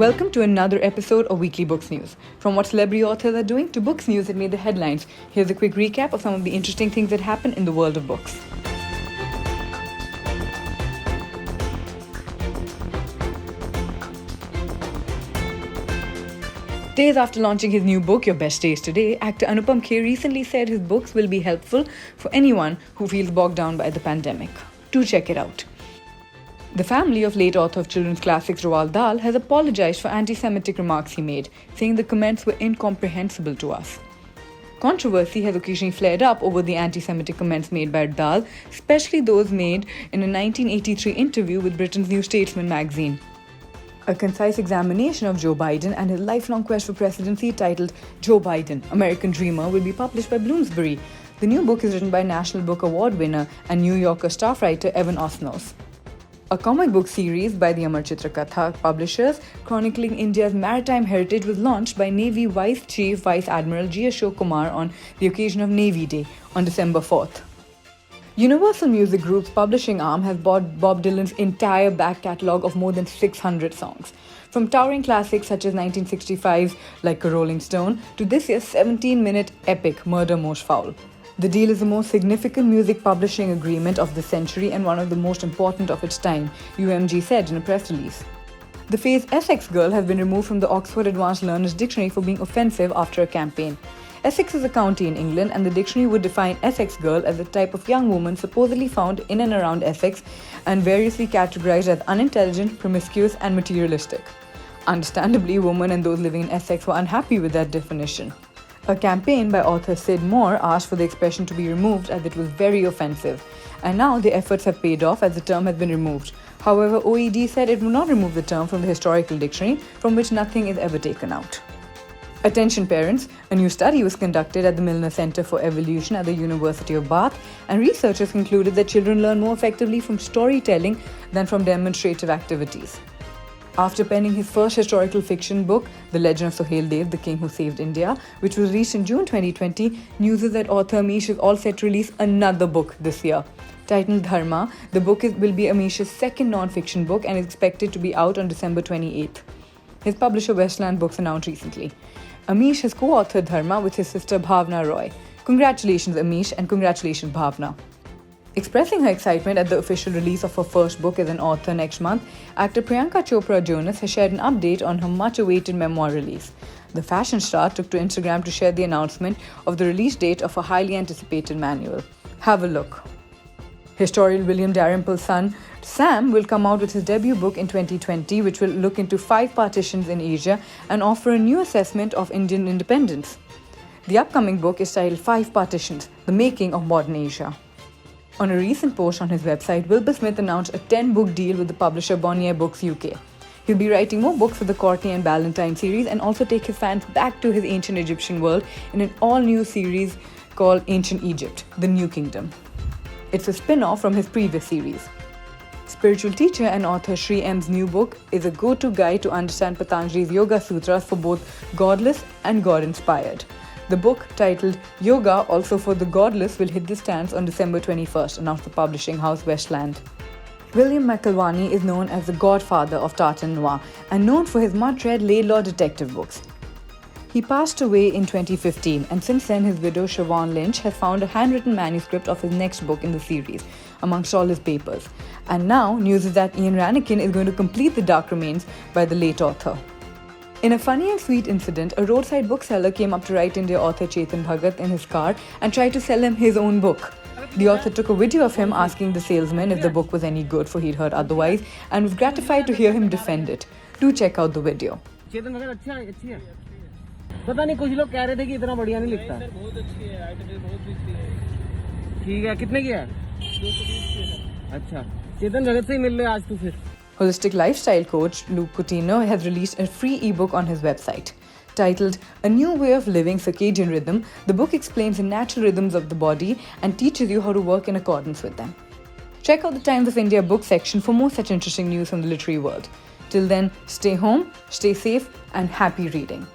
Welcome to another episode of Weekly Books News. From what celebrity authors are doing to books news that made the headlines, here's a quick recap of some of the interesting things that happen in the world of books. Days after launching his new book, Your Best Days Today, actor Anupam Kher recently said his books will be helpful for anyone who feels bogged down by the pandemic. Do check it out. The family of late author of children's classics Rawal Dal has apologized for anti-Semitic remarks he made, saying the comments were incomprehensible to us. Controversy has occasionally flared up over the anti-Semitic comments made by Dal, especially those made in a 1983 interview with Britain's New Statesman magazine. A concise examination of Joe Biden and his lifelong quest for presidency titled Joe Biden, American Dreamer will be published by Bloomsbury. The new book is written by National Book Award winner and New Yorker staff writer Evan Osnos. A comic book series by the Amar Chitra Katha publishers chronicling India's maritime heritage was launched by Navy Vice Chief Vice Admiral G. Ashok Kumar on the occasion of Navy Day on December 4th. Universal Music Group's publishing arm has bought Bob Dylan's entire back catalogue of more than 600 songs, from towering classics such as 1965's Like a Rolling Stone to this year's 17-minute epic Murder Most Foul. The deal is the most significant music publishing agreement of the century and one of the most important of its time, UMG said in a press release. The phrase Essex Girl has been removed from the Oxford Advanced Learners Dictionary for being offensive after a campaign. Essex is a county in England, and the dictionary would define Essex Girl as a type of young woman supposedly found in and around Essex and variously categorized as unintelligent, promiscuous, and materialistic. Understandably, women and those living in Essex were unhappy with that definition. A campaign by author Sid Moore asked for the expression to be removed as it was very offensive, and now the efforts have paid off as the term has been removed. However, OED said it will not remove the term from the historical dictionary, from which nothing is ever taken out. Attention parents, a new study was conducted at the Milner Center for Evolution at the University of Bath, and researchers concluded that children learn more effectively from storytelling than from demonstrative activities. After penning his first historical fiction book, The Legend of Sohail Dev, The King Who Saved India, which was released in June 2020, news is that author Amish is all set to release another book this year. Titled Dharma, the book will be Amish's second non-fiction book and is expected to be out on December 28th. His publisher Westland Books announced recently. Amish has co-authored Dharma with his sister Bhavna Roy. Congratulations Amish and congratulations Bhavna. Expressing her excitement at the official release of her first book as an author next month, actor Priyanka Chopra Jonas has shared an update on her much-awaited memoir release. The fashion star took to Instagram to share the announcement of the release date of her highly anticipated manual. Have a look. Historian William Dalrymple's son, Sam, will come out with his debut book in 2020, which will look into 5 partitions in Asia and offer a new assessment of Indian independence. The upcoming book is titled 5 Partitions, The Making of Modern Asia. On a recent post on his website, Wilber Smith announced a 10-book deal with the publisher Bonnier Books UK. He'll be writing more books for the Courtney and Ballantyne series and also take his fans back to his ancient Egyptian world in an all-new series called Ancient Egypt, The New Kingdom. It's a spin-off from his previous series. Spiritual teacher and author Sri M's new book is a go-to guide to understand Patanjali's Yoga Sutras for both godless and God-inspired. The book, titled Yoga Also for the Godless, will hit the stands on December 21st, announced the publishing house Westland. William McIlvany is known as the godfather of tartan noir and known for his much-read Laidlaw detective books. He passed away in 2015, and since then his widow Siobhan Lynch has found a handwritten manuscript of his next book in the series, amongst all his papers. And now, news is that Ian Rankin is going to complete The Dark Remains by the late author. In a funny and sweet incident, a roadside bookseller came up to Right India author Chaitan bhagat in his car and tried to sell him his own book. The author took a video of him asking the salesman if the book was any good, for he'd heard otherwise, and was gratified to hear him defend it. Do check out the video. पता नहीं कुछ लोग कह रहे थे कि इतना बढ़िया नहीं लिखता बहुत अच्छी है आर्टिकल बहुत बिकती है ठीक है कितने की है 220 अच्छा चेतन जगत से ही मिल रहे आज तो फिर Holistic lifestyle coach Luke Coutinho has released a free ebook on his website. Titled A New Way of Living Circadian Rhythm, the book explains the natural rhythms of the body and teaches you how to work in accordance with them. Check out the Times of India book section for more such interesting news from the literary world. Till then, stay home, stay safe, and happy reading.